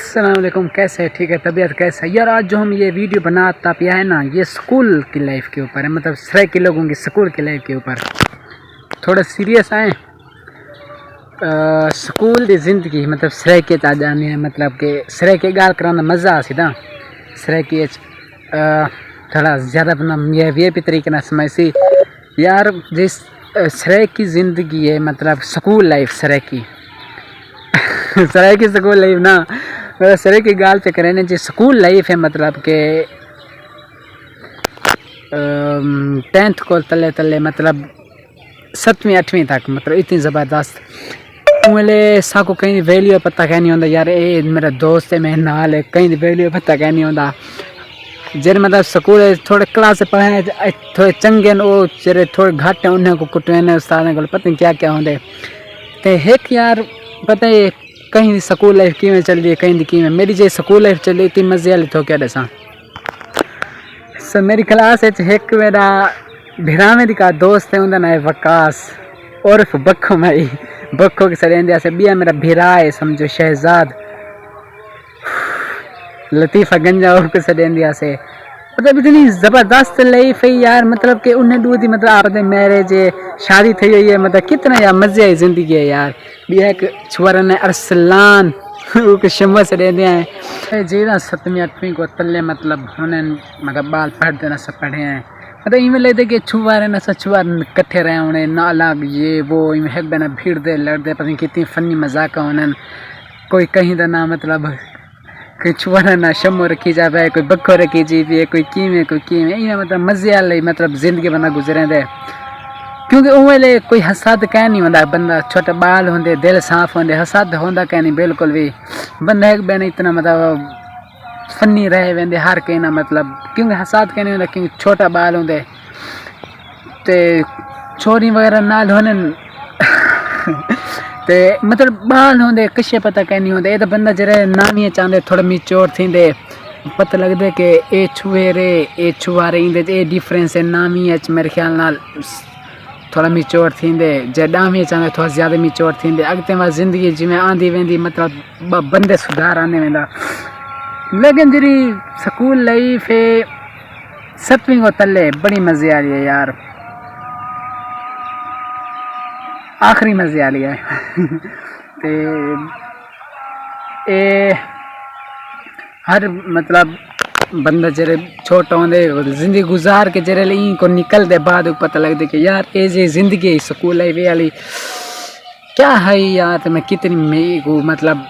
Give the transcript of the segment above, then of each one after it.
अस्सलाम वालेकुम। कैसे है? ठीक है? तबीयत कैसा है यार? आज जो हम ये वीडियो बनाता पिया है ना, ये स्कूल की लाइफ के ऊपर है, मतलब सरे के लोगों की स्कूल की लाइफ के ऊपर थोड़ा सीरियस आए। स्कूल की ज़िंदगी मतलब सरे के जाने है, मतलब कि सरे के गाल कराना मज़ा आ सीधा सरे की थोड़ा ज़्यादा अपना ये भी तरीके ना समझ सी यार। जिस सरे की ज़िंदगी है मतलब स्कूल लाइफ सरे की सरे की स्कूल लाइफ ना सरे की गाल पे करें ना जी। स्कूल लाइफ है मतलब के 10th को तले तले मतलब 7वीं 8वीं तक मतलब इतनी ज़बरदस्त उमले साको कहीं वैल्यू पता कह नहीं होता यार। ये मेरा दोस्त है मेरे नाल है, कहीं वैल्यू पता कह नहीं होता। जेर मतलब स्कूल थोड़े क्लास पढ़े थोड़े चंगे वो जेरे थोड़े घट है उन्हें को कुटवे ने उस्ताद को पता नहीं क्या क्या होंगे। तो एक यार पता है कहीं स्कूल लाइफ कि चल रही है, कहीं कि मेरी जो स्कूल लाइफ चली इतनी मजे वाली थो क्या दसा। मेरी क्लास एक मेरा भिरामे का दोस्त है उनका नाम है वकास और बखो माई बखो के सरेंदिया से बिया मेरा भिरा है समझो शहजाद लतीफ़ा गंजा और के सरेंदिया से मतलब इतनी ज़बरदस्त लाइफ है यार। मतलब कि उन्हें दूधी मतलब आपने मैरिज शादी थी हुई है, मतलब कितना यार मज़े आई ज़िंदगी है यार। भी एक छुआरा ने अरसलान के शम्मा से दे दिया है जी ना 7वीं 8वीं को तले मतलब उन्हें मतलब बाल पढ़ देना सब पढ़े हैं। मतलब इमें लेते कि छुआरे ना सब छुआर कट्ठे रहे उन्हें ना अलग ये वो इमें एक बना भीड़ दे लड़ दे पता नहीं कितनी फनी मजाक उन्हें कोई कहीं का ना मतलब कोई छुआरा ना शम्मो रखी जाए, कोई बखो रखी जी भी कोई कीमें इन्हें मतलब मज़े वाले मतलब ज़िंदगी बना गुजरे दे। क्योंकि उमले कोई हसाद कह नहीं होता, बंदा छोटे बाल होंगे दिल साफ होंगे हसाद होंदा कह नहीं बिल्कुल भी। बंदा एक बहन इतना मतलब फनी रहे वेंदे हर कहीं ना मतलब क्योंकि हसाद कह नहीं होता क्योंकि छोटा बाल होंगे तो छोरी वगैरह नाल होने ते मतलब बाल होंगे कशे पता कह नहीं होंगे। ये तो बंदा जरा नामी चाहते थोड़ा मिच्योर थींदे पता लगते कि ए छुएरे ए छुआरे इंदे ए डिफरेंस है नामी मेरे ख्याल नाल थोड़ा मिच्योर थींदे जे डामी चाहते थोड़ा ज़्यादा मिच्योर थींदे अगते वह ज़िंदगी जिमें आंदी वेंदी मतलब बंदे सुधार आने वेंदा। लेकिन जी स्कूल लाइफ है 7वीं को तले बड़ी मज़े आ रही है यार, आखिरी मज़े आ रही है ते ए हर मतलब बंदा जरे छोटा होंगे जिंदगी गुजार के जरे ली को निकल दे बाद पता लगता कि यार ये जो जिंदगी स्कूल लाइफ वाली क्या है यार। तो मैं कितनी मैं को मतलब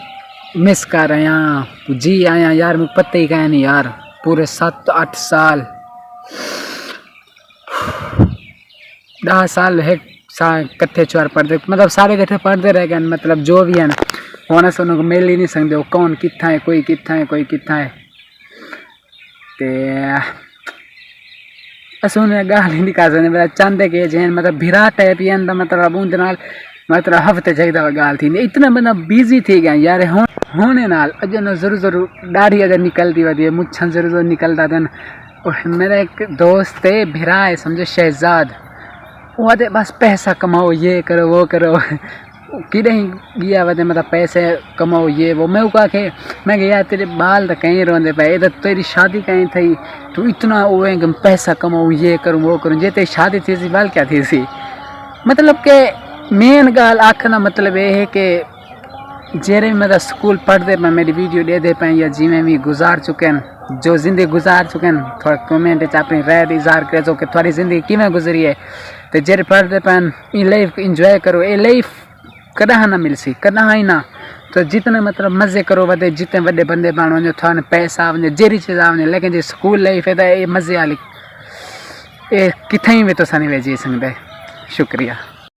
मिस कर रहा जी आया यार मुझे पता ही कह नहीं यार। पूरे 7-8 साल 10 साल है कट्ठे चुआर पढ़ते मतलब सारे कट्ठे पढ़ते रह गए मतलब जो भी है ना होना से उनको मिल ही नहीं सकते वो कौन कितना है कोई कितना है कोई कितना है। अस उन्हें गाल ही निकाल सकते मतलब चाहते कि जैन मतलब भिरा टाइप या मतलब उनके नाल मतलब हफ्ते चाहिए गाल थी इतना बंदा बिजी थी गया यार होने नाल अज ना जरूर दाढ़ी अगर निकलती वही मुच्छा जरूर निकलता था। मेरा एक दोस्त है भिरा है समझो शहजाद वो आते बस पैसा कमाओ ये करो वो करो कि नहीं गया वजह मतलब पैसे कमाओ ये वो मैं कहा कि मैं यार तेरे बाल तो कहीं रोंदे पे इधर तेरी शादी कहीं थी तू इतना वो है कि पैसा कमाऊँ ये करूँ वो करूँ जे तेरी शादी थी सी बाल क्या थी सी। मतलब के मेन गाल आखना मतलब ये है कि जेरे मतलब स्कूल पढ़ते पे मेरी वीडियो दे दे पाए या जिमें भी गुजार चुके हैं जो ज़िंदगी गुजार चुके हैं थोड़ा कमेंट अपनी राय इजहार करे जो कि थोड़ी ज़िंदगी किमें गुजरी है। तो जेरे पढ़ते पैन ये लाइफ इंजॉय करो ये लाइफ कदा ना मिल सी कदा ही ना। तो जितने मतलब मज़े करो वधे जितने बड़े बंदे बन वञो थोड़ा पैसा वञे जेरी चीज़ आवने लेकिन जो स्कूल लाइफ है तो ये मज़े वाली ये किथें भी तो नहीं वे जी सकते। शुक्रिया।